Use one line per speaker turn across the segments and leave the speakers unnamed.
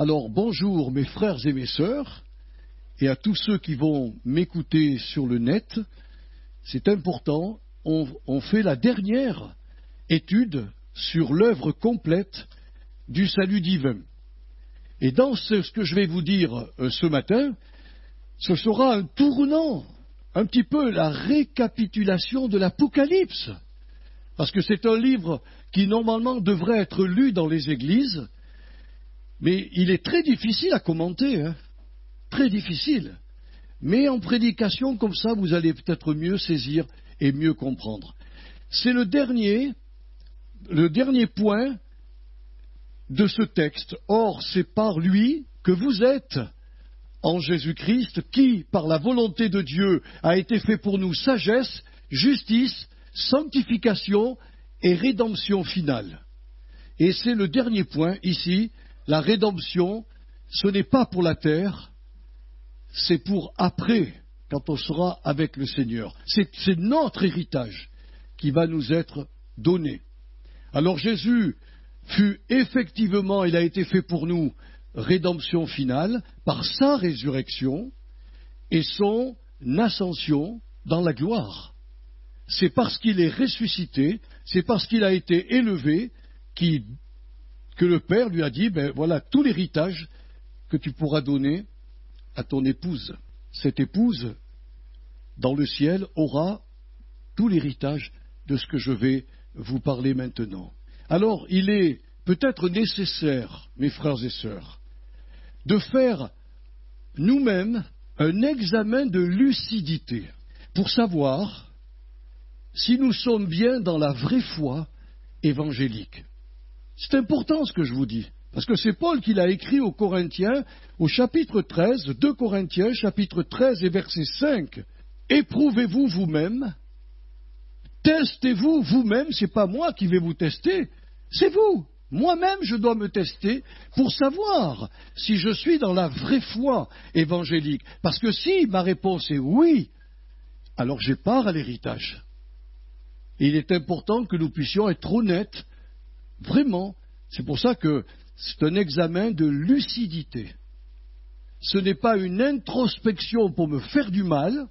Alors bonjour mes frères et mes sœurs, et à tous ceux qui vont m'écouter sur le net. C'est important, on fait la dernière étude sur l'œuvre complète du salut divin. Et dans ce que je vais vous dire ce matin, ce sera un tournant, un petit peu la récapitulation de l'Apocalypse. Parce que c'est un livre qui normalement devrait être lu dans les églises, mais il est très difficile à commenter, très difficile. Mais en prédication comme ça, vous allez peut-être mieux saisir et mieux comprendre. C'est le dernier point de ce texte. Or, c'est par lui que vous êtes en Jésus-Christ, qui, par la volonté de Dieu, a été fait pour nous sagesse, justice, sanctification et rédemption finale. Et c'est le dernier point ici, la rédemption, ce n'est pas pour la terre, c'est pour après, quand on sera avec le Seigneur. C'est notre héritage qui va nous être donné. Alors Jésus fut effectivement, il a été fait pour nous, rédemption finale, par sa résurrection et son ascension dans la gloire. C'est parce qu'il est ressuscité, c'est parce qu'il a été élevé, que le Père lui a dit, voilà tout l'héritage que tu pourras donner à ton épouse. Cette épouse, dans le ciel, aura tout l'héritage de ce que je vais vous parler maintenant. Alors, il est peut-être nécessaire, mes frères et sœurs, de faire nous-mêmes un examen de lucidité pour savoir si nous sommes bien dans la vraie foi évangélique. C'est important ce que je vous dis, parce que c'est Paul qui l'a écrit aux Corinthiens, au chapitre 13, 2 Corinthiens, chapitre 13 et verset 5. Éprouvez-vous vous-même, testez-vous vous-même, c'est pas moi qui vais vous tester, c'est vous. Moi-même, je dois me tester pour savoir si je suis dans la vraie foi évangélique. Parce que si ma réponse est oui, alors j'ai part à l'héritage. Et il est important que nous puissions être honnêtes, vraiment. C'est pour ça que c'est un examen de lucidité. Ce n'est pas une introspection pour me faire du mal,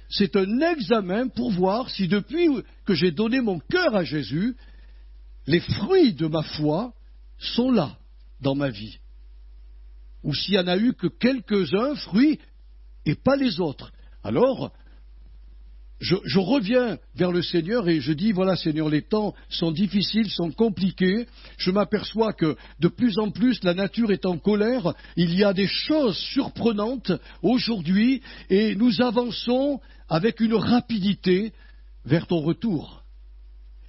c'est un examen pour voir si depuis que j'ai donné mon cœur à Jésus, les fruits de ma foi sont là dans ma vie. Ou s'il n'y en a eu que quelques-uns fruits et pas les autres. Alors, je reviens vers le Seigneur et je dis, voilà Seigneur, les temps sont difficiles, sont compliqués. Je m'aperçois que de plus en plus la nature est en colère. Il y a des choses surprenantes aujourd'hui et nous avançons avec une rapidité vers ton retour.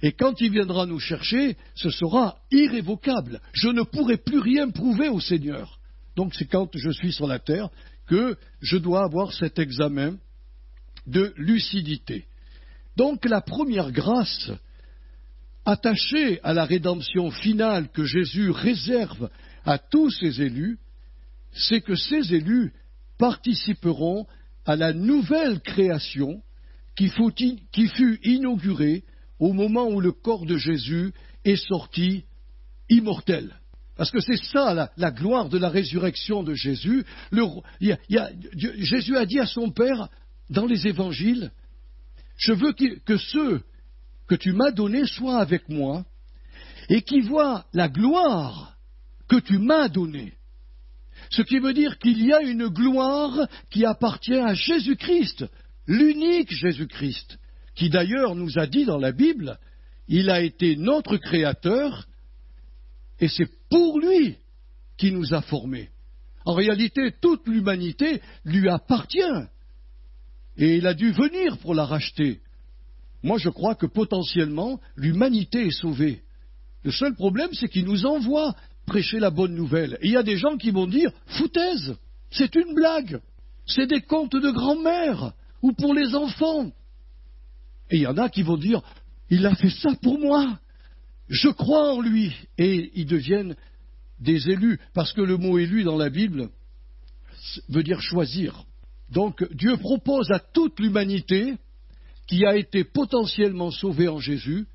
Et quand il viendra nous chercher, ce sera irrévocable. Je ne pourrai plus rien prouver au Seigneur. Donc c'est quand je suis sur la terre que je dois avoir cet examen de lucidité. Donc la première grâce attachée à la rédemption finale que Jésus réserve à tous ses élus, c'est que ces élus participeront à la nouvelle création qui fut inaugurée au moment où le corps de Jésus est sorti immortel. Parce que c'est ça la gloire de la résurrection de Jésus. Jésus a dit à son Père, dans les évangiles, je veux que ceux que tu m'as donnés soient avec moi et qui voient la gloire que tu m'as donnée. Ce qui veut dire qu'il y a une gloire qui appartient à Jésus-Christ, l'unique Jésus-Christ, qui d'ailleurs nous a dit dans la Bible, il a été notre Créateur et c'est pour lui qu'il nous a formés. En réalité, toute l'humanité lui appartient. Et il a dû venir pour la racheter. Moi, je crois que potentiellement, l'humanité est sauvée. Le seul problème, c'est qu'il nous envoie prêcher la bonne nouvelle. Et il y a des gens qui vont dire, foutaise, c'est une blague, c'est des contes de grand-mère, ou pour les enfants. Et il y en a qui vont dire, il a fait ça pour moi, je crois en lui. Et ils deviennent des élus, parce que le mot élu dans la Bible veut dire choisir. Donc Dieu propose à toute l'humanité qui a été potentiellement sauvée en Jésus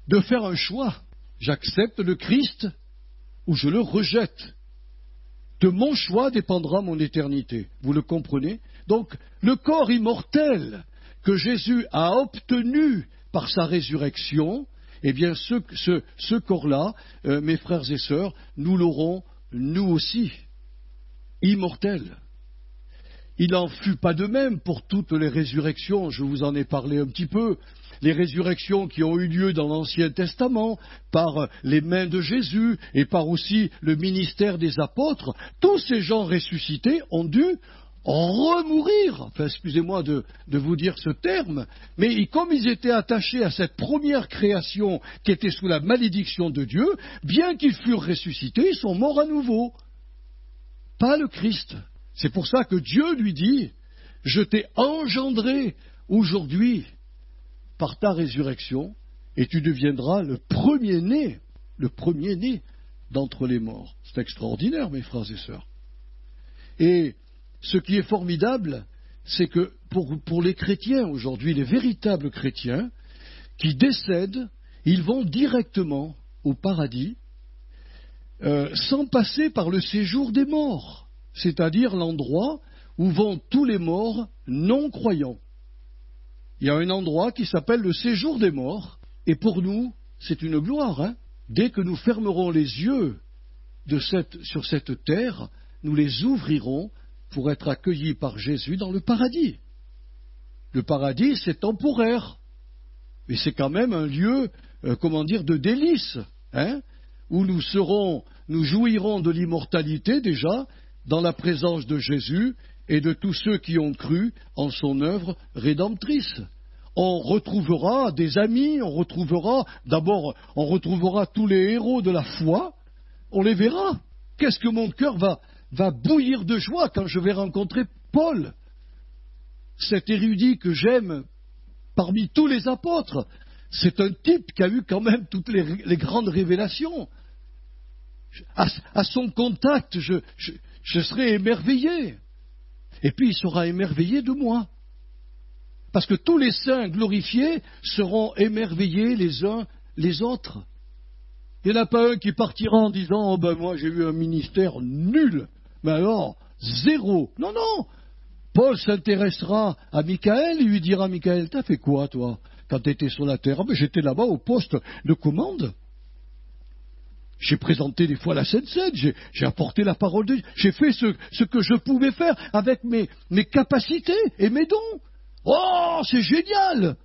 de faire un choix. J'accepte le Christ ou je le rejette. De mon choix dépendra mon éternité. Vous le comprenez? Donc, le corps immortel que Jésus a obtenu par sa résurrection, eh bien, ce corps-là, mes frères et sœurs, nous l'aurons, nous aussi, immortel. Il n'en fut pas de même pour toutes les résurrections, je vous en ai parlé un petit peu, les résurrections qui ont eu lieu dans l'Ancien Testament, par les mains de Jésus et par aussi le ministère des apôtres, tous ces gens ressuscités ont dû remourir, enfin excusez-moi de vous dire ce terme, mais comme ils étaient attachés à cette première création qui était sous la malédiction de Dieu, bien qu'ils furent ressuscités, ils sont morts à nouveau. Pas le Christ. C'est pour ça que Dieu lui dit, je t'ai engendré aujourd'hui par ta résurrection, et tu deviendras le premier-né d'entre les morts. C'est extraordinaire, mes frères et sœurs. Et ce qui est formidable, c'est que pour les chrétiens aujourd'hui, les véritables chrétiens, qui décèdent, ils vont directement au paradis, sans passer par le séjour des morts, c'est-à-dire l'endroit où vont tous les morts non-croyants. Il y a un endroit qui s'appelle le séjour des morts, et pour nous, c'est une gloire. Hein. Dès que nous fermerons les yeux sur cette terre, nous les ouvrirons pour être accueillis par Jésus dans le paradis. Le paradis, c'est temporaire, mais c'est quand même un lieu, de délices, hein, où nous jouirons de l'immortalité déjà, dans la présence de Jésus et de tous ceux qui ont cru en son œuvre rédemptrice. On retrouvera des amis, on retrouvera tous les héros de la foi, on les verra. Qu'est-ce que mon cœur va bouillir de joie quand je vais rencontrer Paul, cet érudit que j'aime parmi tous les apôtres. C'est un type qui a eu quand même toutes les grandes révélations. À son contact, je serai émerveillé. Et puis il sera émerveillé de moi. Parce que tous les saints glorifiés seront émerveillés les uns les autres. Il n'y en a pas un qui partira en disant « Oh ben moi j'ai eu un ministère nul ». Mais alors, zéro. Non, non. Paul s'intéressera à Michael et lui dira « Michael, t'as fait quoi toi quand tu étais sur la terre ?» Ah ben j'étais là-bas au poste de commande. J'ai présenté des fois la Sainte Seine, j'ai apporté la parole de Dieu, j'ai fait ce que je pouvais faire avec mes capacités et mes dons. Oh, c'est génial!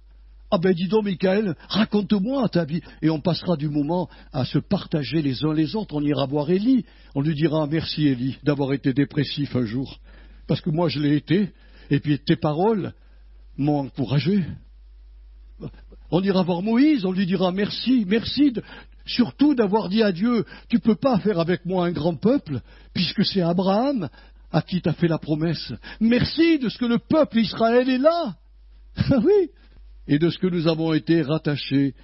Ah ben dis donc Michael, raconte-moi ta vie. Et on passera du moment à se partager les uns les autres. On ira voir Élie, on lui dira merci Élie d'avoir été dépressif un jour. Parce que moi je l'ai été, et puis tes paroles m'ont encouragé. On ira voir Moïse, on lui dira merci surtout d'avoir dit à Dieu, tu ne peux pas faire avec moi un grand peuple, puisque c'est Abraham à qui tu as fait la promesse. Merci de ce que le peuple Israël est là. Oui. Et de ce que nous avons été rattachés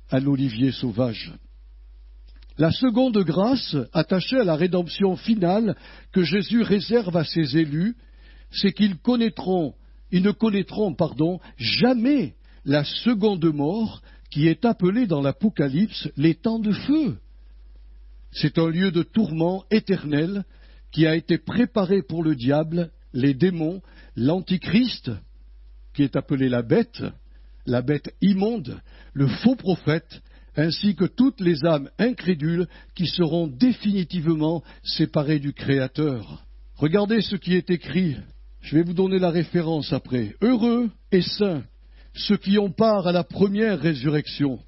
à l'olivier sauvage. La seconde grâce, attachée à la rédemption finale que Jésus réserve à ses élus, c'est qu'ils ne connaîtront jamais la seconde mort qui est appelée dans l'Apocalypse les temps de feu. C'est un lieu de tourment éternel qui a été préparé pour le diable, les démons, l'Antichrist, qui est appelé la bête immonde, le faux prophète, ainsi que toutes les âmes incrédules qui seront définitivement séparées du Créateur. Regardez ce qui est écrit, je vais vous donner la référence après. Heureux et saints, ceux qui ont part à la première résurrection.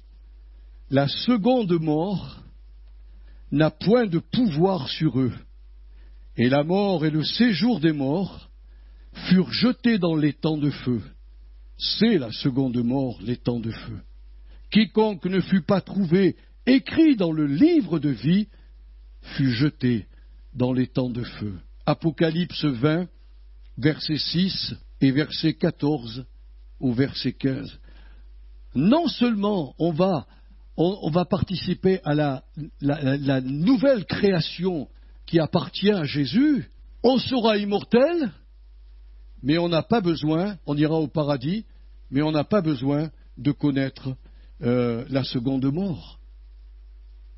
La seconde mort n'a point de pouvoir sur eux. Et la mort et le séjour des morts furent jetés dans les temps de feu. C'est la seconde mort, les temps de feu. Quiconque ne fut pas trouvé écrit dans le livre de vie fut jeté dans les temps de feu. Apocalypse 20, verset 6 et verset 14 au verset 15. Non seulement on va participer à la nouvelle création qui appartient à Jésus, on sera immortel, mais on n'a pas besoin, on ira au paradis, mais on n'a pas besoin de connaître la seconde mort.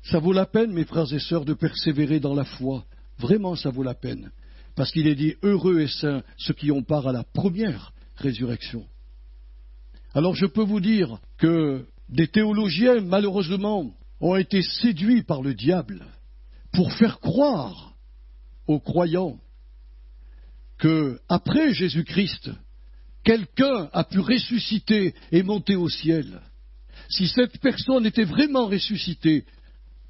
Ça vaut la peine, mes frères et sœurs, de persévérer dans la foi, Vraiment, ça vaut la peine. Parce qu'il est dit, heureux et saints ceux qui ont part à la première résurrection. Alors je peux vous dire que des théologiens, malheureusement, ont été séduits par le diable pour faire croire aux croyants que, après Jésus-Christ, quelqu'un a pu ressusciter et monter au ciel. Si cette personne était vraiment ressuscitée,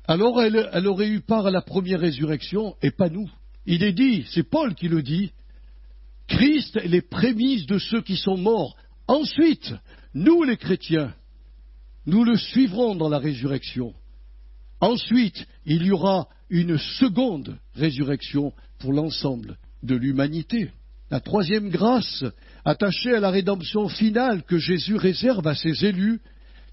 alors elle aurait eu part à la première résurrection et pas nous. Il est dit, c'est Paul qui le dit, Christ est les prémices de ceux qui sont morts. Ensuite, nous les chrétiens, nous le suivrons dans la résurrection. Ensuite, il y aura une seconde résurrection pour l'ensemble de l'humanité. La troisième grâce, attachée à la rédemption finale que Jésus réserve à ses élus,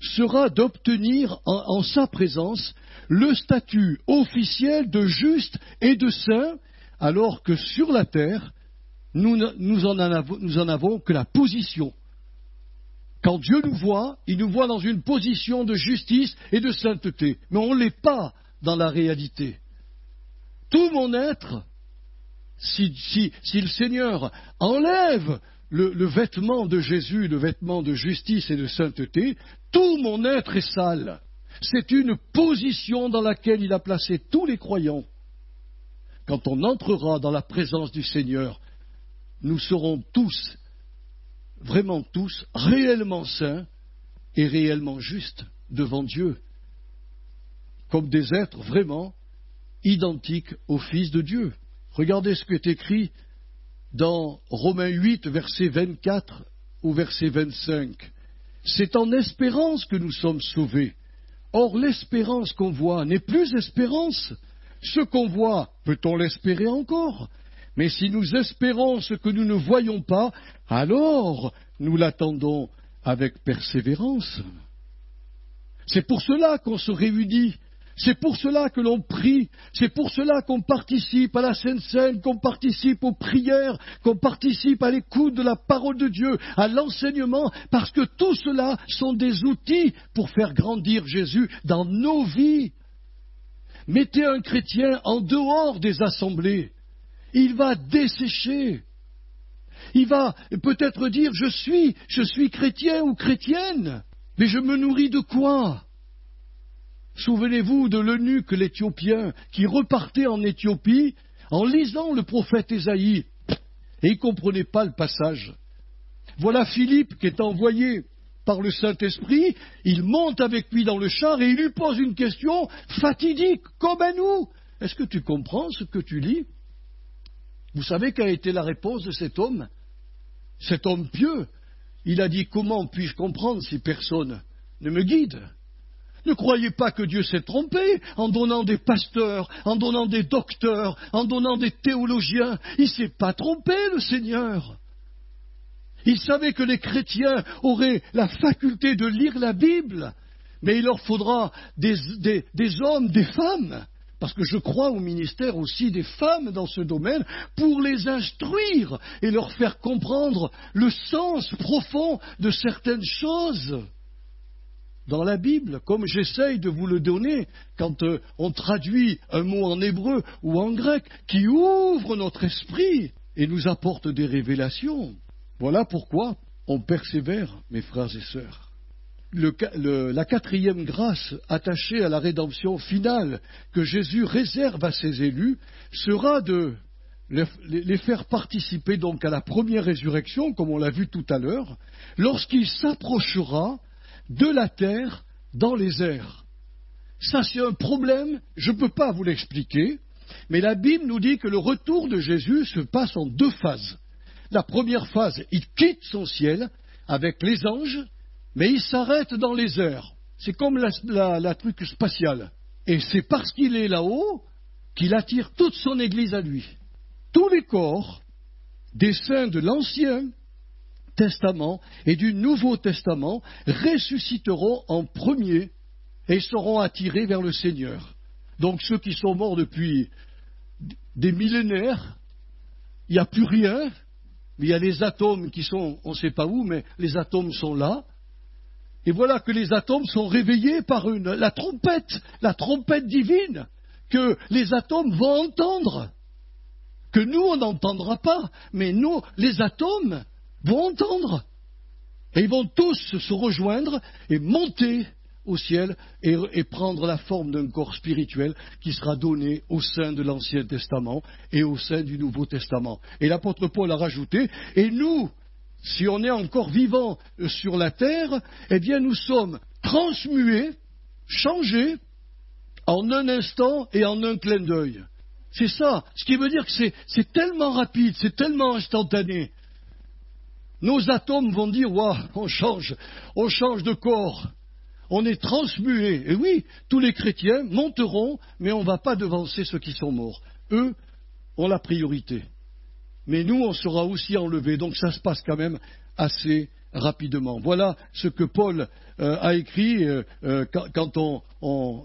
sera d'obtenir en sa présence le statut officiel de juste et de saint, alors que sur la terre, nous en avons que la position. Quand Dieu nous voit, il nous voit dans une position de justice et de sainteté, mais on ne l'est pas dans la réalité. Tout mon être, si le Seigneur enlève le vêtement de Jésus, le vêtement de justice et de sainteté, tout mon être est sale. C'est une position dans laquelle il a placé tous les croyants. Quand on entrera dans la présence du Seigneur, nous serons tous, vraiment tous, réellement saints et réellement justes devant Dieu, comme des êtres vraiment identiques au Fils de Dieu. Regardez ce qui est écrit dans Romains 8, verset 24 ou verset 25. C'est en espérance que nous sommes sauvés. Or, l'espérance qu'on voit n'est plus espérance. Ce qu'on voit, peut-on l'espérer encore? Mais si nous espérons ce que nous ne voyons pas, alors nous l'attendons avec persévérance. C'est pour cela qu'on se réunit. C'est pour cela que l'on prie, c'est pour cela qu'on participe à la Sainte Seine, qu'on participe aux prières, qu'on participe à l'écoute de la parole de Dieu, à l'enseignement, parce que tout cela sont des outils pour faire grandir Jésus dans nos vies. Mettez un chrétien en dehors des assemblées, il va dessécher. Il va peut-être dire je suis chrétien ou chrétienne, mais je me nourris de quoi ? Souvenez-vous de l'eunuque l'Éthiopien qui repartait en Éthiopie en lisant le prophète Ésaïe et il ne comprenait pas le passage. Voilà Philippe qui est envoyé par le Saint-Esprit, il monte avec lui dans le char et il lui pose une question fatidique comme à nous. Est-ce que tu comprends ce que tu lis? Vous savez quelle a été la réponse de cet homme pieux? Il a dit comment puis-je comprendre si personne ne me guide? Ne croyez pas que Dieu s'est trompé en donnant des pasteurs, en donnant des docteurs, en donnant des théologiens. Il ne s'est pas trompé, le Seigneur. Il savait que les chrétiens auraient la faculté de lire la Bible, mais il leur faudra des hommes, des femmes, parce que je crois au ministère aussi des femmes dans ce domaine, pour les instruire et leur faire comprendre le sens profond de certaines choses. Dans la Bible, comme j'essaye de vous le donner quand on traduit un mot en hébreu ou en grec qui ouvre notre esprit et nous apporte des révélations. Voilà pourquoi on persévère, mes frères et sœurs. La quatrième grâce attachée à la rédemption finale que Jésus réserve à ses élus sera de les faire participer donc à la première résurrection, comme on l'a vu tout à l'heure, lorsqu'il s'approchera de la terre dans les airs. Ça, c'est un problème, je ne peux pas vous l'expliquer, mais la Bible nous dit que le retour de Jésus se passe en deux phases. La première phase, il quitte son ciel avec les anges, mais il s'arrête dans les airs. C'est comme la truc spatiale. Et c'est parce qu'il est là-haut qu'il attire toute son Église à lui. Tous les corps des saints de l'Ancien Testament et du Nouveau Testament ressusciteront en premier et seront attirés vers le Seigneur. Donc ceux qui sont morts depuis des millénaires, il n'y a plus rien, mais il y a les atomes qui sont, on ne sait pas où, mais les atomes sont là. Et voilà que les atomes sont réveillés par la trompette divine que les atomes vont entendre. que nous, on n'entendra pas, mais nous, les atomes, vont entendre. Et ils vont tous se rejoindre et monter au ciel et prendre la forme d'un corps spirituel qui sera donné au sein de l'Ancien Testament et au sein du Nouveau Testament. Et l'apôtre Paul a rajouté, et nous, si on est encore vivant sur la terre, eh bien nous sommes transmués, changés, en un instant et en un clin d'œil. C'est ça, ce qui veut dire que c'est tellement rapide, c'est tellement instantané. Nos atomes vont dire, waouh, on change de corps, on est transmués. Et oui, tous les chrétiens monteront, mais on ne va pas devancer ceux qui sont morts. Eux ont la priorité. Mais nous, on sera aussi enlevés, donc ça se passe quand même assez rapidement. Voilà ce que Paul a écrit quand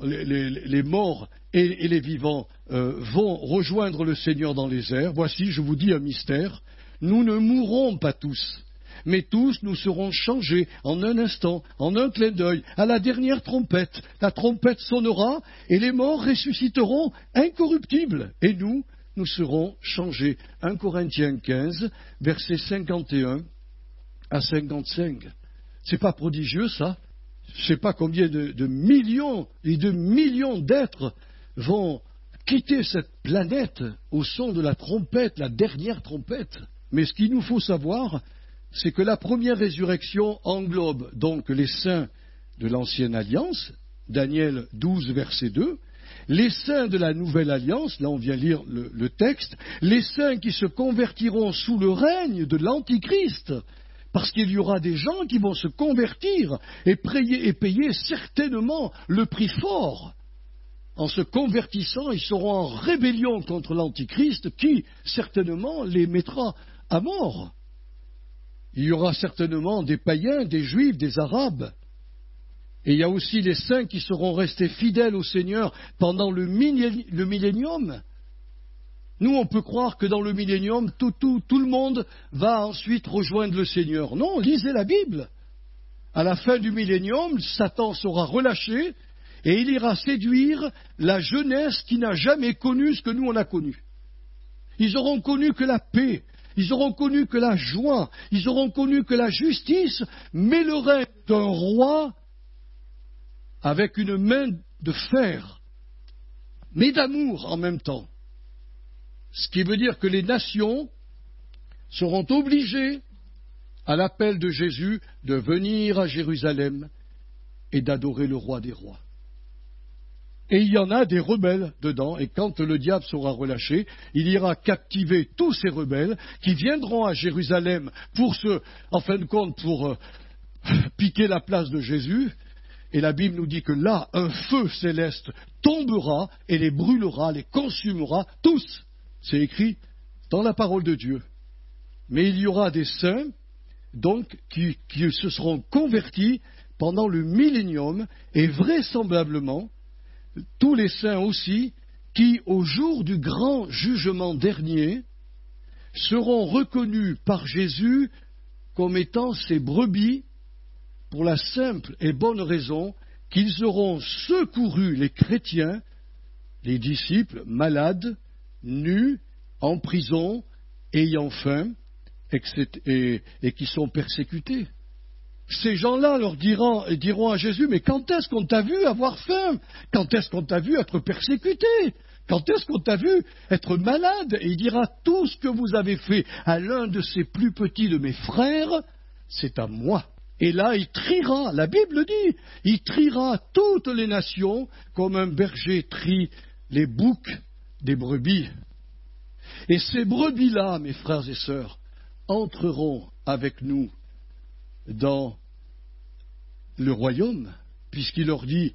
les morts et les vivants vont rejoindre le Seigneur dans les airs. Voici, je vous dis un mystère, nous ne mourrons pas tous, mais tous nous serons changés en un instant, en un clin d'œil, à la dernière trompette. La trompette sonnera et les morts ressusciteront incorruptibles, et nous serons changés. 1 Corinthiens 15, versets 51 à 55. C'est pas prodigieux, ça? Je ne sais pas combien de millions et de millions d'êtres vont quitter cette planète au son de la trompette, la dernière trompette. Mais ce qu'il nous faut savoir, c'est que la première résurrection englobe donc les saints de l'Ancienne Alliance, Daniel 12, verset 2, les saints de la Nouvelle Alliance, là on vient lire le texte, les saints qui se convertiront sous le règne de l'Antichrist, parce qu'il y aura des gens qui vont se convertir et payer certainement le prix fort. En se convertissant, ils seront en rébellion contre l'Antichrist qui, certainement, les mettra à mort. Il y aura certainement des païens, des juifs, des arabes. Et il y a aussi les saints qui seront restés fidèles au Seigneur pendant le millénium. Nous, on peut croire que dans le millénium, tout le monde va ensuite rejoindre le Seigneur. Non, lisez la Bible. À la fin du millénium, Satan sera relâché et il ira séduire la jeunesse qui n'a jamais connu ce que nous on a connu. Ils auront connu que la paix, ils auront connu que la joie, ils auront connu que la justice, mais le règne d'un roi avec une main de fer, mais d'amour en même temps. Ce qui veut dire que les nations seront obligées, à l'appel de Jésus, de venir à Jérusalem et d'adorer le roi des rois. Et il y en a des rebelles dedans, et quand le diable sera relâché, il ira captiver tous ces rebelles qui viendront à Jérusalem en fin de compte, pour piquer la place de Jésus. Et la Bible nous dit que là, un feu céleste tombera et les brûlera, les consumera tous. C'est écrit dans la parole de Dieu. Mais il y aura des saints, donc, qui se seront convertis pendant le millénium, et vraisemblablement, tous les saints aussi, qui, au jour du grand jugement dernier, seront reconnus par Jésus comme étant ses brebis, pour la simple et bonne raison qu'ils auront secouru les chrétiens, les disciples malades, nus, en prison, ayant faim, et qui sont persécutés. Ces gens-là diront à Jésus, mais quand est-ce qu'on t'a vu avoir faim? Quand est-ce qu'on t'a vu être persécuté? Quand est-ce qu'on t'a vu être malade? Et il dira, tout ce que vous avez fait à l'un de ces plus petits de mes frères, c'est à moi. Et là, il triera, la Bible dit, il triera toutes les nations comme un berger trie les boucs des brebis. Et ces brebis-là, mes frères et sœurs, entreront avec nous dans le royaume, puisqu'il leur dit,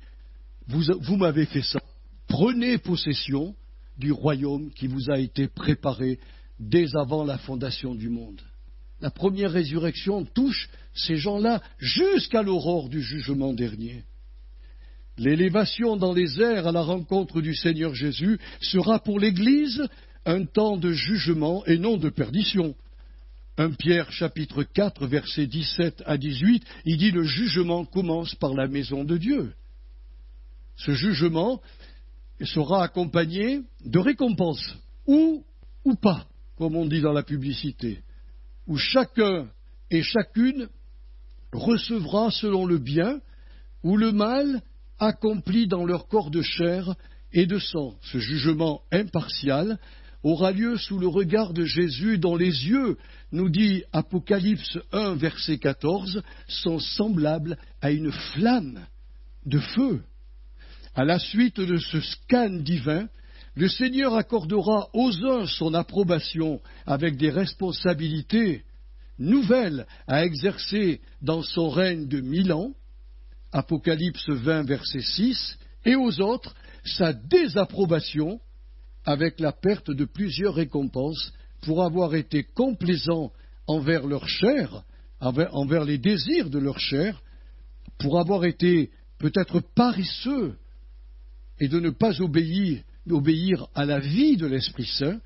vous m'avez fait ça, prenez possession du royaume qui vous a été préparé dès avant la fondation du monde. La première résurrection touche ces gens-là jusqu'à l'aurore du jugement dernier. L'élévation dans les airs à la rencontre du Seigneur Jésus sera pour l'Église un temps de jugement et non de perdition. 1 Pierre chapitre 4 versets 17 à 18, il dit le jugement commence par la maison de Dieu. Ce jugement sera accompagné de récompenses ou ou pas, comme on dit dans la publicité, où chacun et chacune recevra selon le bien ou le mal accompli dans leur corps de chair et de sang. Ce jugement impartial aura lieu sous le regard de Jésus, dont les yeux, nous dit Apocalypse 1, verset 14, sont semblables à une flamme de feu. À la suite de ce scan divin, le Seigneur accordera aux uns son approbation avec des responsabilités nouvelles à exercer dans son règne de 1000 ans, Apocalypse 20, verset 6, et aux autres sa désapprobation avec la perte de plusieurs récompenses pour avoir été complaisants envers leur chair, envers les désirs de leur chair, pour avoir été peut-être paresseux et de ne pas obéir à la vie de l'Esprit Saint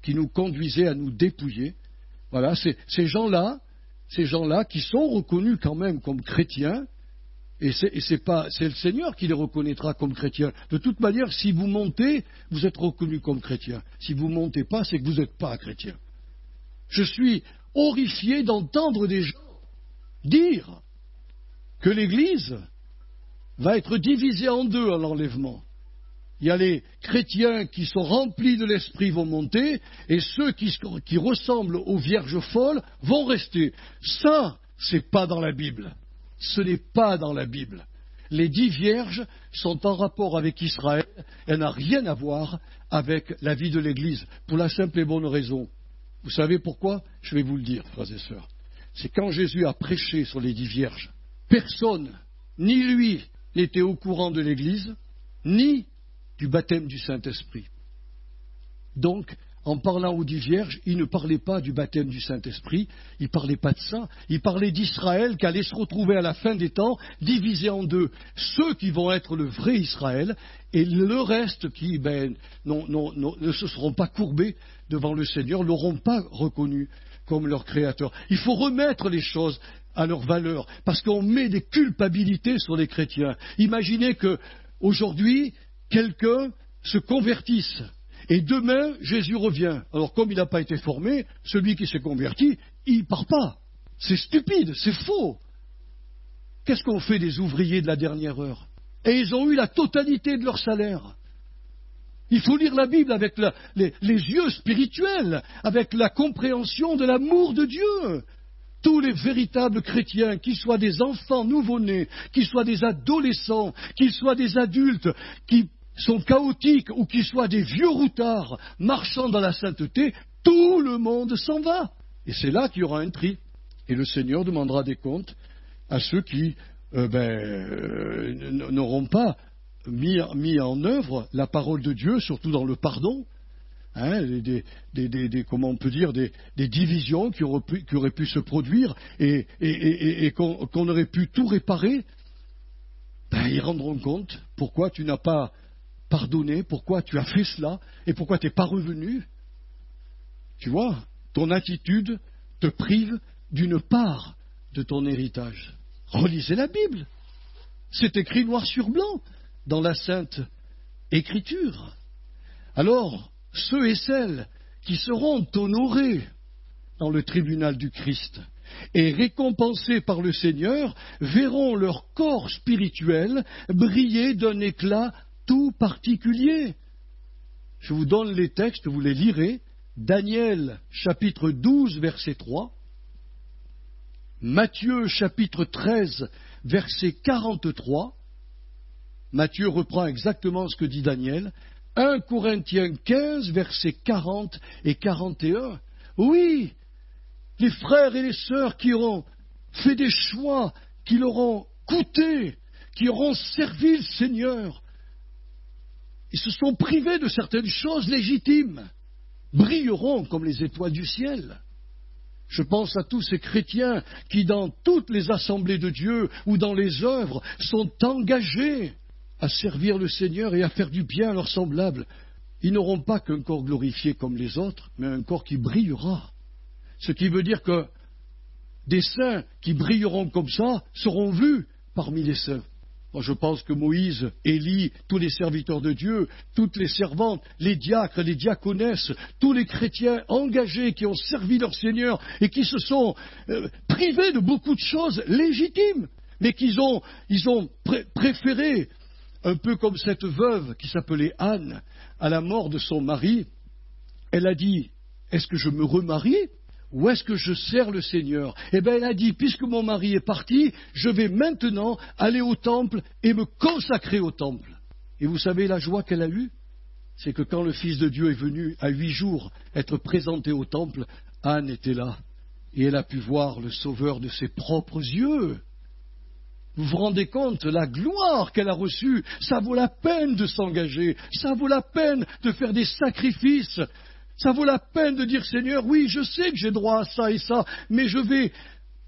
qui nous conduisait à nous dépouiller. Voilà, ces gens-là qui sont reconnus quand même comme chrétiens, et c'est le Seigneur qui les reconnaîtra comme chrétiens. De toute manière, si vous montez, vous êtes reconnus comme chrétiens. Si vous ne montez pas, c'est que vous n'êtes pas chrétien. Je suis horrifié d'entendre des gens dire que l'Église va être divisée en deux à l'enlèvement. Il y a les chrétiens qui sont remplis de l'Esprit vont monter, et ceux qui ressemblent aux vierges folles vont rester. Ça, c'est pas dans la Bible. Ce n'est pas dans la Bible. Les 10 vierges sont en rapport avec Israël, elle n'a rien à voir avec la vie de l'Église, pour la simple et bonne raison. Vous savez pourquoi? Je vais vous le dire, frères et sœurs. C'est quand Jésus a prêché sur les 10 vierges, personne, ni lui, n'était au courant de l'Église, ni du baptême du Saint-Esprit. Donc, en parlant aux 10 vierges, il ne parlait pas du baptême du Saint-Esprit, il ne parlait pas de ça, il parlait d'Israël qui allait se retrouver à la fin des temps divisé en deux. Ceux qui vont être le vrai Israël et le reste qui ne se seront pas courbés devant le Seigneur, ne l'auront pas reconnu comme leur Créateur. Il faut remettre les choses à leur valeur, parce qu'on met des culpabilités sur les chrétiens. Imaginez qu'aujourd'hui, quelqu'un se convertisse. Et demain, Jésus revient. Alors, comme il n'a pas été formé, celui qui s'est converti, il ne part pas. C'est stupide, c'est faux. Qu'est-ce qu'on fait des ouvriers de la dernière heure? Et ils ont eu la totalité de leur salaire. Il faut lire la Bible avec les yeux spirituels, avec la compréhension de l'amour de Dieu. Tous les véritables chrétiens, qu'ils soient des enfants nouveau-nés, qu'ils soient des adolescents, qu'ils soient des adultes, qui sont chaotiques ou qu'ils soient des vieux routards marchant dans la sainteté, tout le monde s'en va. Et c'est là qu'il y aura un tri. Et le Seigneur demandera des comptes à ceux qui n'auront pas mis en œuvre la parole de Dieu, surtout dans le pardon. Comment on peut dire, des divisions qui auraient pu se produire et qu'on aurait pu tout réparer. Ils rendront compte pourquoi tu n'as pas pardonné, pourquoi tu as fait cela et pourquoi tu n'es pas revenu. Tu vois, ton attitude te prive d'une part de ton héritage. Relisez la Bible. C'est écrit noir sur blanc dans la Sainte Écriture. Alors, ceux et celles qui seront honorés dans le tribunal du Christ et récompensés par le Seigneur verront leur corps spirituel briller d'un éclat tout particulier. Je vous donne les textes, vous les lirez. Daniel, chapitre 12, verset 3. Matthieu, chapitre 13, verset 43. Matthieu reprend exactement ce que dit Daniel. 1 Corinthiens 15, versets 40 et 41. Oui, les frères et les sœurs qui auront fait des choix, qui leur ont coûté, qui auront servi le Seigneur, ils se sont privés de certaines choses légitimes, brilleront comme les étoiles du ciel. Je pense à tous ces chrétiens qui, dans toutes les assemblées de Dieu ou dans les œuvres, sont engagés à servir le Seigneur et à faire du bien à leurs semblables. Ils n'auront pas qu'un corps glorifié comme les autres, mais un corps qui brillera. Ce qui veut dire que des saints qui brilleront comme ça seront vus parmi les saints. Moi, je pense que Moïse, Élie, tous les serviteurs de Dieu, toutes les servantes, les diacres, les diaconesses, tous les chrétiens engagés qui ont servi leur Seigneur et qui se sont privés de beaucoup de choses légitimes, mais qu'ils ont préféré, un peu comme cette veuve qui s'appelait Anne, à la mort de son mari. Elle a dit, est-ce que je me remarie ou est-ce que je sers le Seigneur? Eh bien, elle a dit, puisque mon mari est parti, je vais maintenant aller au temple et me consacrer au temple. Et vous savez la joie qu'elle a eue? C'est que quand le Fils de Dieu est venu à 8 jours être présenté au temple, Anne était là et elle a pu voir le Sauveur de ses propres yeux. Vous vous rendez compte, la gloire qu'elle a reçue, ça vaut la peine de s'engager, ça vaut la peine de faire des sacrifices. Ça vaut la peine de dire, Seigneur, oui, je sais que j'ai droit à ça et ça, mais je vais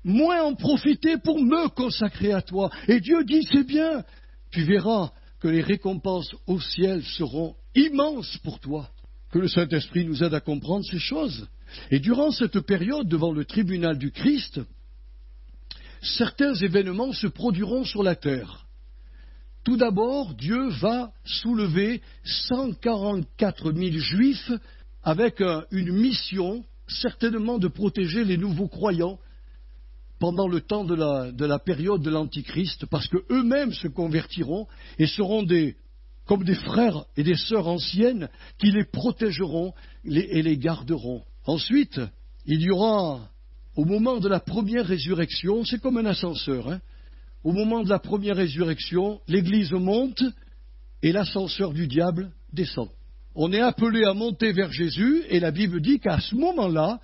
moins en profiter pour me consacrer à toi. Et Dieu dit, c'est bien, tu verras que les récompenses au ciel seront immenses pour toi. Que le Saint-Esprit nous aide à comprendre ces choses. Et durant cette période, devant le tribunal du Christ, certains événements se produiront sur la terre. Tout d'abord, Dieu va soulever 144 000 Juifs avec une mission, certainement de protéger les nouveaux croyants pendant le temps de la période de l'Antichrist, parce qu'eux-mêmes se convertiront et seront comme des frères et des sœurs anciennes qui les protégeront et les garderont. Ensuite, il y aura, au moment de la première résurrection, c'est comme un ascenseur, hein, au moment de la première résurrection, l'Église monte et l'ascenseur du diable descend. On est appelé à monter vers Jésus, et la Bible dit qu'à ce moment-là,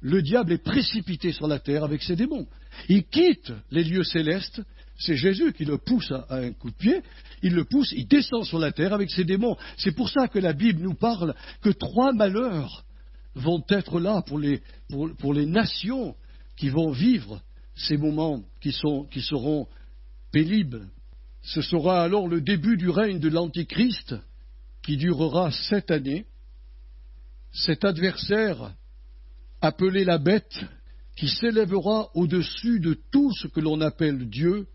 le diable est précipité sur la terre avec ses démons. Il quitte les lieux célestes, c'est Jésus qui le pousse à un coup de pied, il le pousse, il descend sur la terre avec ses démons. C'est pour ça que la Bible nous parle que 3 malheurs vont être là pour les nations qui vont vivre ces moments qui seront pénibles. Ce sera alors le début du règne de l'Antichrist, qui durera 7 années, cet adversaire appelé la bête, qui s'élèvera au-dessus de tout ce que l'on appelle Dieu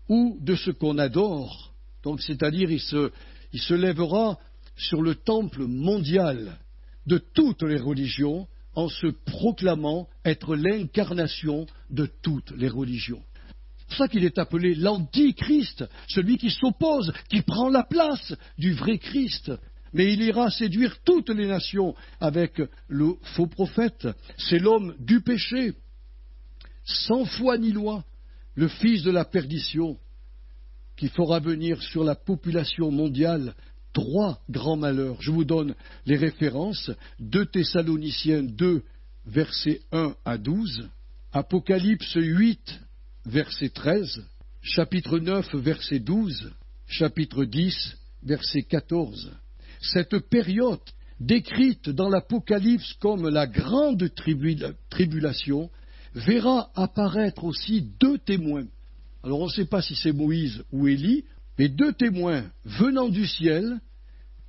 ou de ce qu'on adore. Donc, c'est-à-dire, il se lèvera sur le temple mondial de toutes les religions en se proclamant être l'incarnation de toutes les religions. C'est pour ça qu'il est appelé l'Antichrist, celui qui s'oppose, qui prend la place du vrai Christ. Mais il ira séduire toutes les nations avec le faux prophète. C'est l'homme du péché, sans foi ni loi, le fils de la perdition, qui fera venir sur la population mondiale 3 grands malheurs. Je vous donne les références. 2 Thessaloniciens 2, versets 1 à 12, Apocalypse 8, verset 13, chapitre 9, verset 12, chapitre 10, verset 14. Cette période, décrite dans l'Apocalypse comme la grande tribulation, verra apparaître aussi 2 témoins. Alors on ne sait pas si c'est Moïse ou Élie, mais 2 témoins venant du ciel,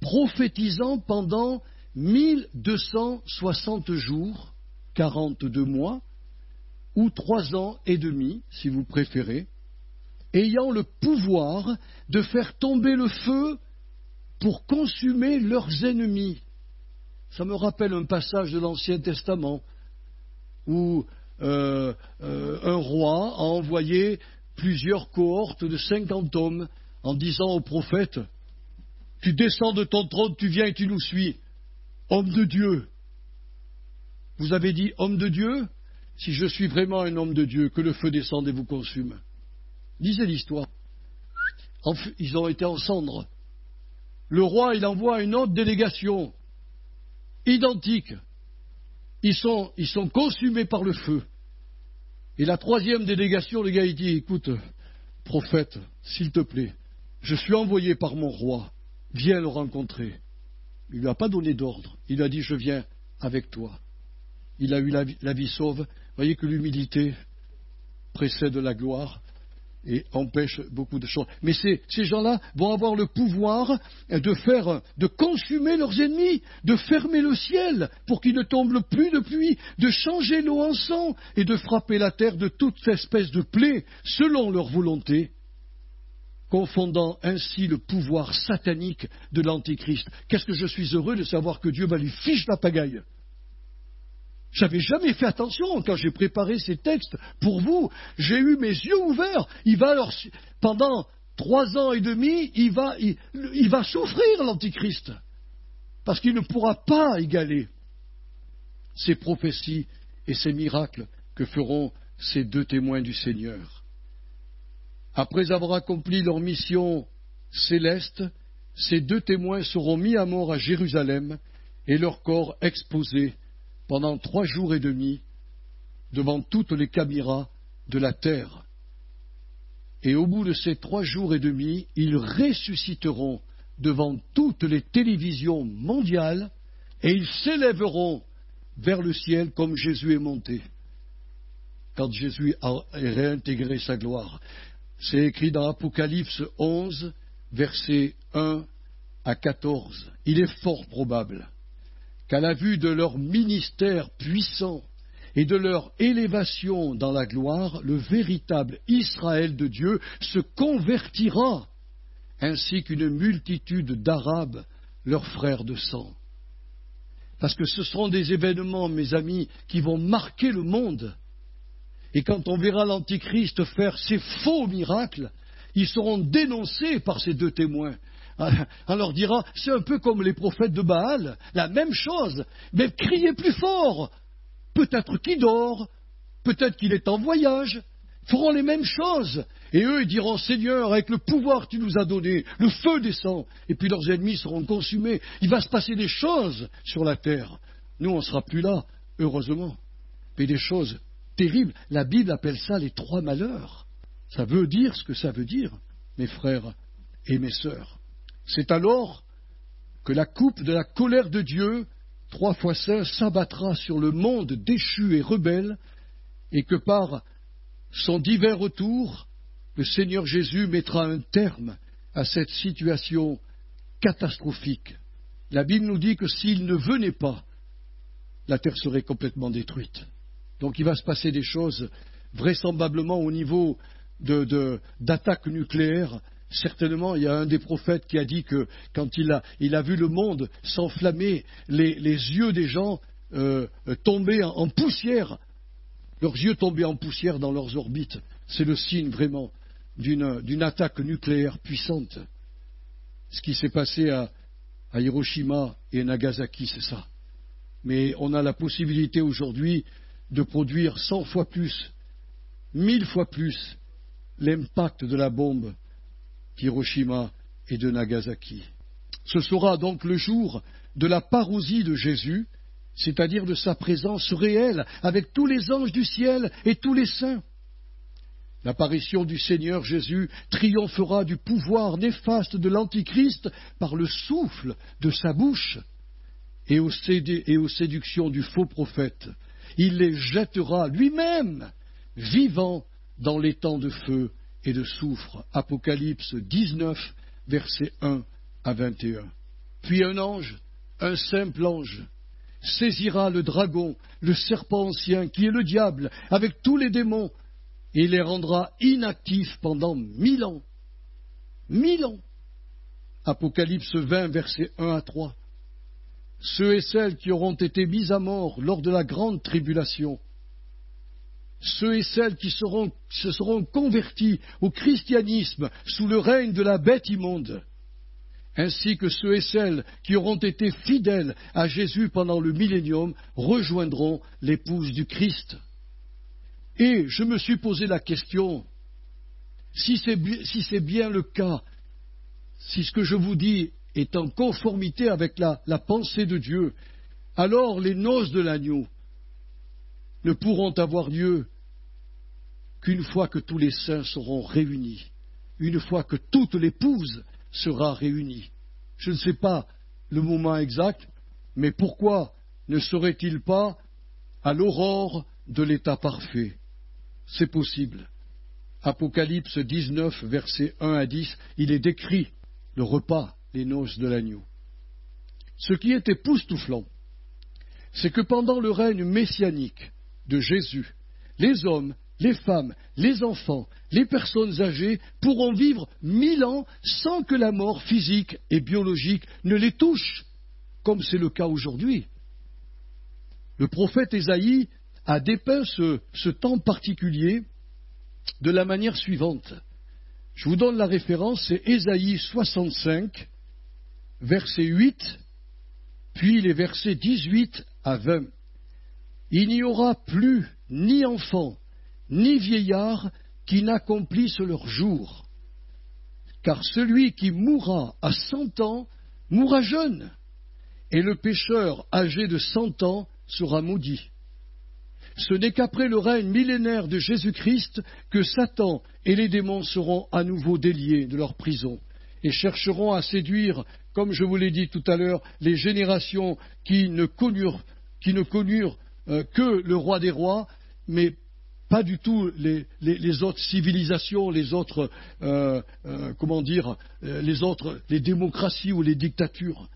prophétisant pendant 1260 jours, 42 mois, ou 3 ans et demi, si vous préférez, ayant le pouvoir de faire tomber le feu pour consumer leurs ennemis. Ça me rappelle un passage de l'Ancien Testament où un roi a envoyé plusieurs cohortes de 50 hommes en disant au prophète, « Tu descends de ton trône, tu viens et tu nous suis, homme de Dieu. » Vous avez dit « homme de Dieu ?» Si je suis vraiment un homme de Dieu, que le feu descende et vous consume. Lisez l'histoire. Ils ont été en cendres. Le roi, il envoie une autre délégation, identique. Ils sont consumés par le feu. Et la 3e délégation, le gars, il dit, écoute, prophète, s'il te plaît, je suis envoyé par mon roi, viens le rencontrer. Il ne lui a pas donné d'ordre. Il lui a dit, je viens avec toi. Il a eu la vie sauve. Vous voyez que l'humilité précède la gloire et empêche beaucoup de choses. Mais ces gens-là vont avoir le pouvoir de consumer leurs ennemis, de fermer le ciel pour qu'il ne tombe plus de pluie, de changer l'eau en sang et de frapper la terre de toute espèce de plaie selon leur volonté. confondant ainsi le pouvoir satanique de l'Antichrist. Qu'est-ce que je suis heureux de savoir que Dieu lui fiche la pagaille. J'avais jamais fait attention quand j'ai préparé ces textes pour vous. J'ai eu mes yeux ouverts. Pendant 3 ans et demi, il va souffrir, l'Antichrist. Parce qu'il ne pourra pas égaler ces prophéties et ces miracles que feront ces 2 témoins du Seigneur. Après avoir accompli leur mission céleste, ces 2 témoins seront mis à mort à Jérusalem et leurs corps exposés pendant 3 jours et demi devant toutes les caméras de la terre. Et au bout de ces 3 jours et demi, ils ressusciteront devant toutes les télévisions mondiales et ils s'élèveront vers le ciel comme Jésus est monté, quand Jésus a réintégré sa gloire. C'est écrit dans Apocalypse 11, versets 1 à 14. Il est fort probable qu'à la vue de leur ministère puissant et de leur élévation dans la gloire, le véritable Israël de Dieu se convertira, ainsi qu'une multitude d'Arabes, leurs frères de sang. Parce que ce seront des événements, mes amis, qui vont marquer le monde. Et quand on verra l'Antichrist faire ces faux miracles, ils seront dénoncés par ces 2 témoins. On leur dira, c'est un peu comme les prophètes de Baal, la même chose, mais criez plus fort. Peut-être qu'il dort, peut-être qu'il est en voyage, feront les mêmes choses. Et eux, ils diront, Seigneur, avec le pouvoir que tu nous as donné, le feu descend, et puis leurs ennemis seront consumés. Il va se passer des choses sur la terre. Nous, on ne sera plus là, heureusement. Mais des choses terribles. La Bible appelle ça les 3 malheurs. Ça veut dire ce que ça veut dire, mes frères et mes sœurs. C'est alors que la coupe de la colère de Dieu, 3 fois saint, s'abattra sur le monde déchu et rebelle, et que par son divin retour, le Seigneur Jésus mettra un terme à cette situation catastrophique. La Bible nous dit que s'il ne venait pas, la terre serait complètement détruite. Donc il va se passer des choses vraisemblablement au niveau d'attaques nucléaires. Certainement, il y a un des prophètes qui a dit que quand il a vu le monde s'enflammer, les yeux des gens tomber en poussière, leurs yeux tomber en poussière dans leurs orbites. C'est le signe vraiment d'une attaque nucléaire puissante. Ce qui s'est passé à Hiroshima et Nagasaki, c'est ça. Mais on a la possibilité aujourd'hui de produire 100 fois plus, 1000 fois plus l'impact de la bombe d'Hiroshima et de Nagasaki. Ce sera donc le jour de la parousie de Jésus, c'est-à-dire de sa présence réelle avec tous les anges du ciel et tous les saints. L'apparition du Seigneur Jésus triomphera du pouvoir néfaste de l'Antichrist par le souffle de sa bouche et aux séductions du faux prophète. Il les jettera lui-même, vivants, dans les temps de feu et de soufre. Apocalypse 19, versets 1 à 21. Puis un ange, un simple ange, saisira le dragon, le serpent ancien, qui est le diable, avec tous les démons, et les rendra inactifs pendant 1000 ans. 1000 ans. Apocalypse 20, versets 1 à 3. Ceux et celles qui auront été mis à mort lors de la grande tribulation, ceux et celles qui se seront convertis au christianisme sous le règne de la bête immonde, ainsi que ceux et celles qui auront été fidèles à Jésus pendant le millénium, rejoindront l'épouse du Christ. Et je me suis posé la question, si c'est bien le cas, si ce que je vous dis est en conformité avec la pensée de Dieu, alors les noces de l'agneau ne pourront avoir lieu qu'une fois que tous les saints seront réunis, une fois que toute l'épouse sera réunie. Je ne sais pas le moment exact, mais pourquoi ne serait-il pas à l'aurore de l'état parfait? C'est possible. Apocalypse 19, versets 1 à 10, il est décrit le repas, les noces de l'agneau. Ce qui est époustouflant, c'est que pendant le règne messianique de Jésus, les hommes les femmes, les enfants, les personnes âgées pourront vivre 1000 ans sans que la mort physique et biologique ne les touche, comme c'est le cas aujourd'hui. Le prophète Ésaïe a dépeint ce temps particulier de la manière suivante. Je vous donne la référence, c'est Ésaïe 65, verset 8, puis les versets 18 à 20. Il n'y aura plus ni enfant, ni vieillard qui n'accomplissent leur jour, car celui qui mourra à 100 ans mourra jeune, et le pécheur âgé de 100 ans sera maudit. Ce n'est qu'après le règne millénaire de Jésus-Christ que Satan et les démons seront à nouveau déliés de leur prison et chercheront à séduire, comme je vous l'ai dit tout à l'heure, les générations qui ne connurent que le roi des rois, mais pas du tout les autres civilisations, les démocraties ou les dictatures.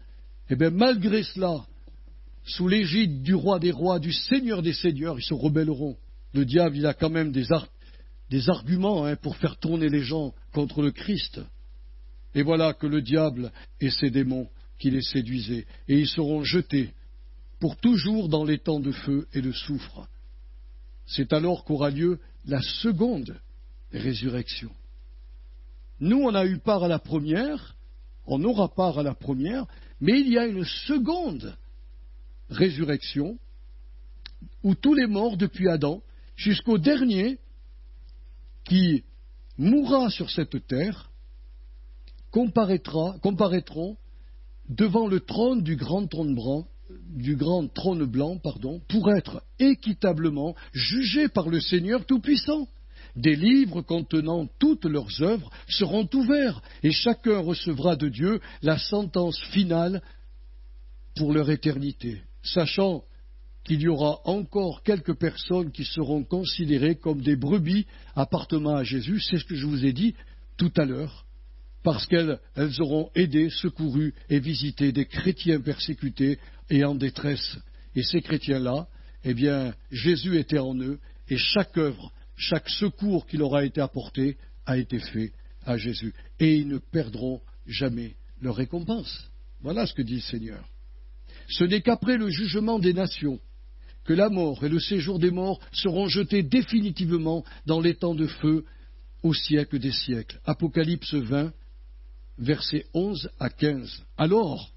Eh bien, malgré cela, sous l'égide du roi des rois, du seigneur des seigneurs, ils se rebelleront. Le diable, il a quand même des arguments pour faire tourner les gens contre le Christ. Et voilà que le diable et ses démons qui les séduisaient, et ils seront jetés pour toujours dans les temps de feu et de soufre. C'est alors qu'aura lieu la seconde résurrection. Nous, on a eu part à la première, on aura part à la première, mais il y a une seconde résurrection où tous les morts depuis Adam jusqu'au dernier qui mourra sur cette terre comparaîtront devant le trône du grand trône blanc, pour être équitablement jugés par le Seigneur Tout-Puissant. Des livres contenant toutes leurs œuvres seront ouverts et chacun recevra de Dieu la sentence finale pour leur éternité, sachant qu'il y aura encore quelques personnes qui seront considérées comme des brebis appartenant à Jésus, c'est ce que je vous ai dit tout à l'heure, parce qu'elles auront aidé, secouru et visité des chrétiens persécutés et en détresse. Et ces chrétiens-là, eh bien, Jésus était en eux, et chaque œuvre, chaque secours qui leur a été apporté a été fait à Jésus. Et ils ne perdront jamais leur récompense. Voilà ce que dit le Seigneur. Ce n'est qu'après le jugement des nations que la mort et le séjour des morts seront jetés définitivement dans les temps de feu au siècle des siècles. Apocalypse 20, versets 11 à 15. Alors,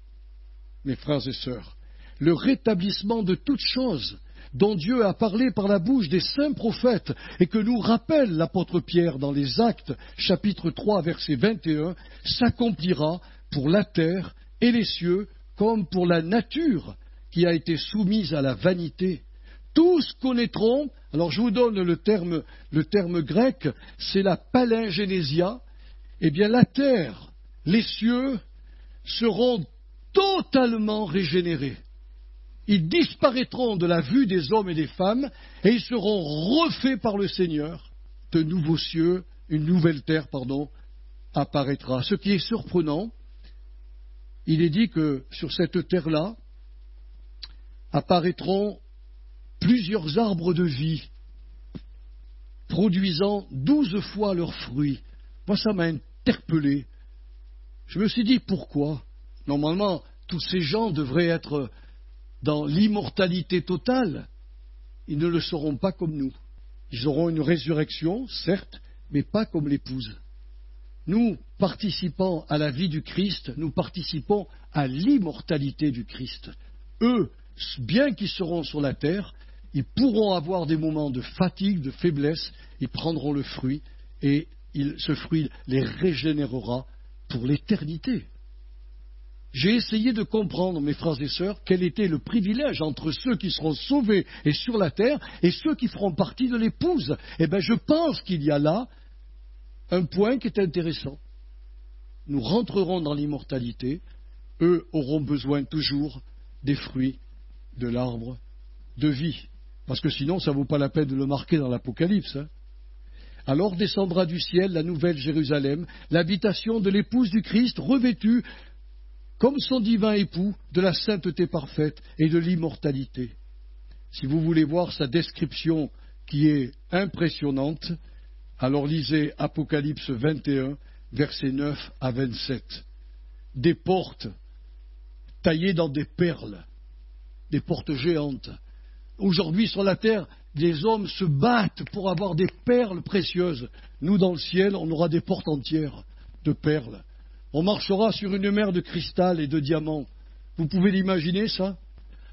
mes frères et sœurs, le rétablissement de toutes choses dont Dieu a parlé par la bouche des saints prophètes et que nous rappelle l'apôtre Pierre dans les Actes, chapitre 3, verset 21, s'accomplira pour la terre et les cieux comme pour la nature qui a été soumise à la vanité. Tous connaîtront, alors je vous donne le terme grec, c'est la palingénésia, eh bien la terre, les cieux seront totalement régénérés. Ils disparaîtront de la vue des hommes et des femmes et ils seront refaits par le Seigneur. De nouveaux cieux, une nouvelle terre, apparaîtra. Ce qui est surprenant, il est dit que sur cette terre-là apparaîtront plusieurs arbres de vie, produisant 12 fois leurs fruits. Moi, ça m'a interpellé. Je me suis dit, pourquoi? Normalement, tous ces gens devraient être dans l'immortalité totale. Ils ne le seront pas comme nous. Ils auront une résurrection, certes, mais pas comme l'épouse. Nous, participant à la vie du Christ, nous participons à l'immortalité du Christ. Eux, bien qu'ils seront sur la terre, ils pourront avoir des moments de fatigue, de faiblesse, ils prendront le fruit, et ce fruit les régénérera pour l'éternité. J'ai essayé de comprendre, mes frères et sœurs, quel était le privilège entre ceux qui seront sauvés et sur la terre et ceux qui feront partie de l'épouse. Eh bien, je pense qu'il y a là un point qui est intéressant. Nous rentrerons dans l'immortalité, eux auront besoin toujours des fruits de l'arbre de vie. Parce que sinon, ça ne vaut pas la peine de le marquer dans l'Apocalypse. Alors descendra du ciel la nouvelle Jérusalem, l'habitation de l'épouse du Christ, revêtue comme son divin époux de la sainteté parfaite et de l'immortalité. Si vous voulez voir sa description qui est impressionnante. Alors lisez Apocalypse 21, versets 9 à 27. Des portes taillées dans des perles, des portes géantes. Aujourd'hui, sur la terre, les hommes se battent pour avoir des perles précieuses. Nous, dans le ciel, on aura des portes entières de perles. On marchera sur une mer de cristal et de diamants. Vous pouvez l'imaginer, ça?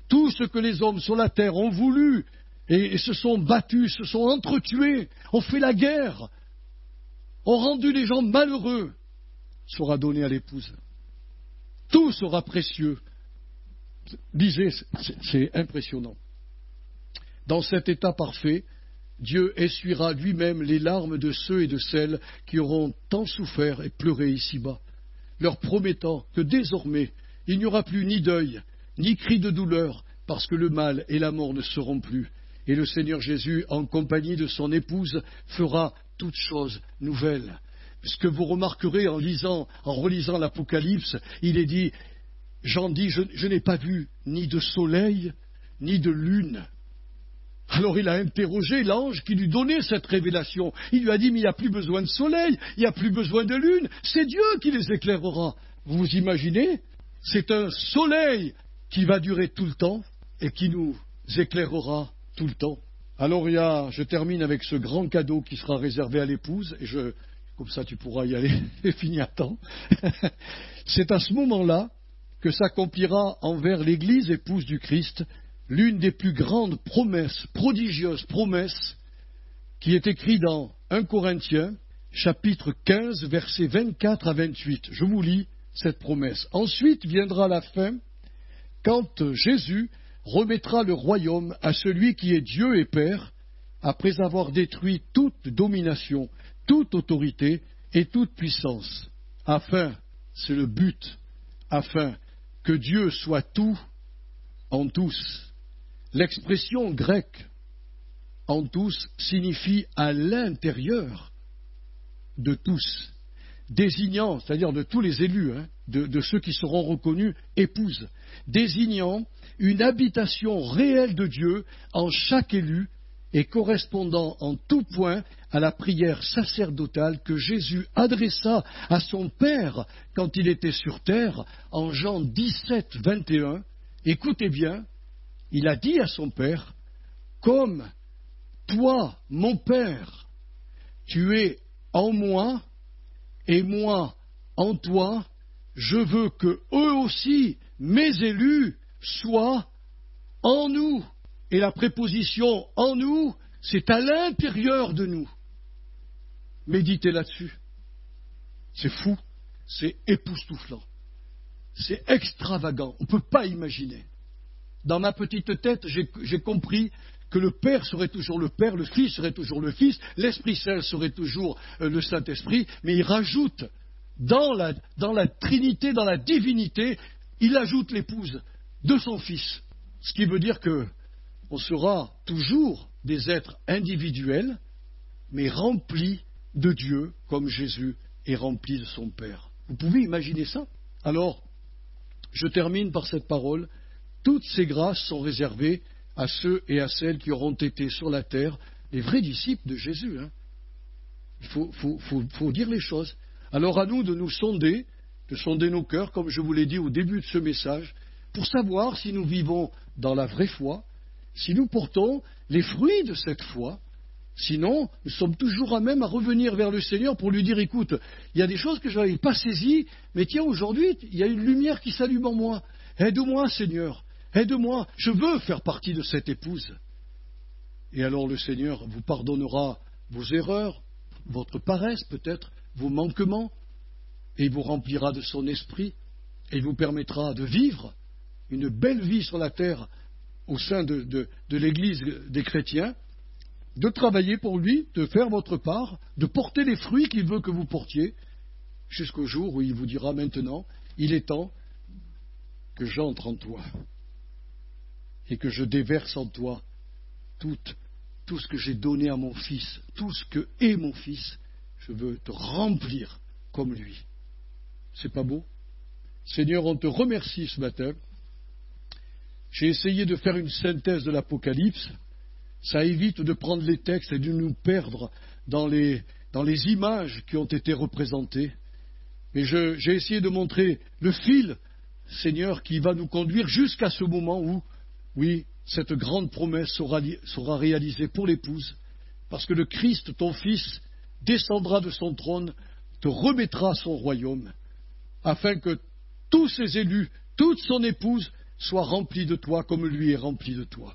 Tout ce que les hommes sur la terre ont voulu et se sont battus, se sont entretués, ont fait la guerre, ont rendu les gens malheureux, sera donné à l'épouse. Tout sera précieux. Lisez, c'est impressionnant. Dans cet état parfait, Dieu essuiera lui-même les larmes de ceux et de celles qui auront tant souffert et pleuré ici-bas, leur promettant que désormais, il n'y aura plus ni deuil, ni cri de douleur, parce que le mal et la mort ne seront plus. Et le Seigneur Jésus, en compagnie de son épouse, fera toutes choses nouvelles. Ce que vous remarquerez en relisant l'Apocalypse, il est dit, Jean dit, je n'ai pas vu ni de soleil, ni de lune. Alors il a interrogé l'ange qui lui donnait cette révélation. Il lui a dit, mais il n'y a plus besoin de soleil, il n'y a plus besoin de lune, c'est Dieu qui les éclairera. Vous vous imaginez? C'est un soleil qui va durer tout le temps et qui nous éclairera tout le temps. Alors je termine avec ce grand cadeau qui sera réservé à l'épouse, et comme ça tu pourras y aller et finir à temps. C'est à ce moment-là que s'accomplira envers l'Église épouse du Christ l'une des plus grandes promesses, prodigieuses promesses, qui est écrite dans 1 Corinthiens, chapitre 15, versets 24 à 28. Je vous lis cette promesse. Ensuite viendra la fin, quand Jésus remettra le royaume à celui qui est Dieu et Père, après avoir détruit toute domination, toute autorité et toute puissance, afin, c'est le but, afin que Dieu soit tout en tous. L'expression grecque en tous signifie à l'intérieur de tous, désignant, c'est-à-dire de tous les élus, de ceux qui seront reconnus épouses, désignant une habitation réelle de Dieu en chaque élu et correspondant en tout point à la prière sacerdotale que Jésus adressa à son Père quand il était sur terre en Jean 17, 21. Écoutez bien, il a dit à son Père, « Comme toi, mon Père, tu es en moi et moi en toi, je veux que eux aussi, mes élus, soient en nous. » Et la préposition « en nous », c'est à l'intérieur de nous. Méditez là-dessus. C'est fou, c'est époustouflant, c'est extravagant, on ne peut pas imaginer. Dans ma petite tête, j'ai compris que le Père serait toujours le Père, le Fils serait toujours le Fils, l'Esprit Saint serait toujours le Saint-Esprit, mais il rajoute dans la Trinité, dans la divinité, il ajoute l'épouse de son Fils. Ce qui veut dire qu'on sera toujours des êtres individuels, mais remplis de Dieu, comme Jésus est rempli de son Père. Vous pouvez imaginer ça? Alors, je termine par cette parole. Toutes ces grâces sont réservées à ceux et à celles qui auront été sur la terre les vrais disciples de Jésus. Il faut dire les choses. Alors à nous de nous sonder, de sonder nos cœurs, comme je vous l'ai dit au début de ce message, pour savoir si nous vivons dans la vraie foi, si nous portons les fruits de cette foi. Sinon, nous sommes toujours à même à revenir vers le Seigneur pour lui dire, écoute, il y a des choses que je n'avais pas saisies, mais tiens, aujourd'hui, il y a une lumière qui s'allume en moi. Aide-moi, Seigneur. Aide-moi, je veux faire partie de cette épouse. Et alors le Seigneur vous pardonnera vos erreurs, votre paresse peut-être, vos manquements, et il vous remplira de son esprit, et il vous permettra de vivre une belle vie sur la terre au sein de l'Église des chrétiens, de travailler pour lui, de faire votre part, de porter les fruits qu'il veut que vous portiez, jusqu'au jour où il vous dira maintenant, il est temps que j'entre en toi et que je déverse en toi tout ce que j'ai donné à mon fils, tout ce que est mon fils, je veux te remplir comme lui. C'est pas beau? Seigneur, on te remercie ce matin. J'ai essayé de faire une synthèse de l'Apocalypse. Ça évite de prendre les textes et de nous perdre dans les images qui ont été représentées. Mais j'ai essayé de montrer le fil, Seigneur, qui va nous conduire jusqu'à ce moment où, oui, cette grande promesse sera réalisée pour l'épouse, parce que le Christ, ton Fils, descendra de son trône, te remettra son royaume, afin que tous ses élus, toute son épouse, soient remplis de toi comme lui est rempli de toi.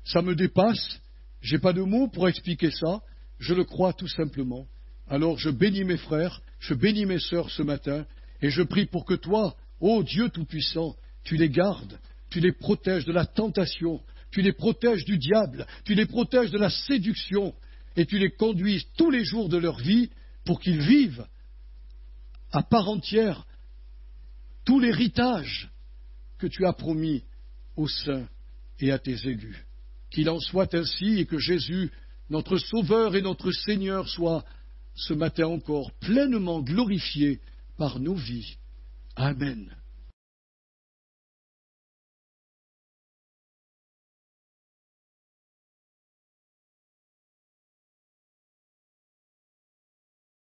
Ça me dépasse, je n'ai pas de mots pour expliquer ça, je le crois tout simplement. Alors je bénis mes frères, je bénis mes sœurs ce matin, et je prie pour que toi, ô Dieu Tout-Puissant, tu les gardes, tu les protèges de la tentation, tu les protèges du diable, tu les protèges de la séduction, et tu les conduises tous les jours de leur vie pour qu'ils vivent à part entière tout l'héritage que tu as promis aux saints et à tes élus. Qu'il en soit ainsi et que Jésus, notre Sauveur et notre Seigneur, soit ce matin encore pleinement glorifié par nos vies. Amen.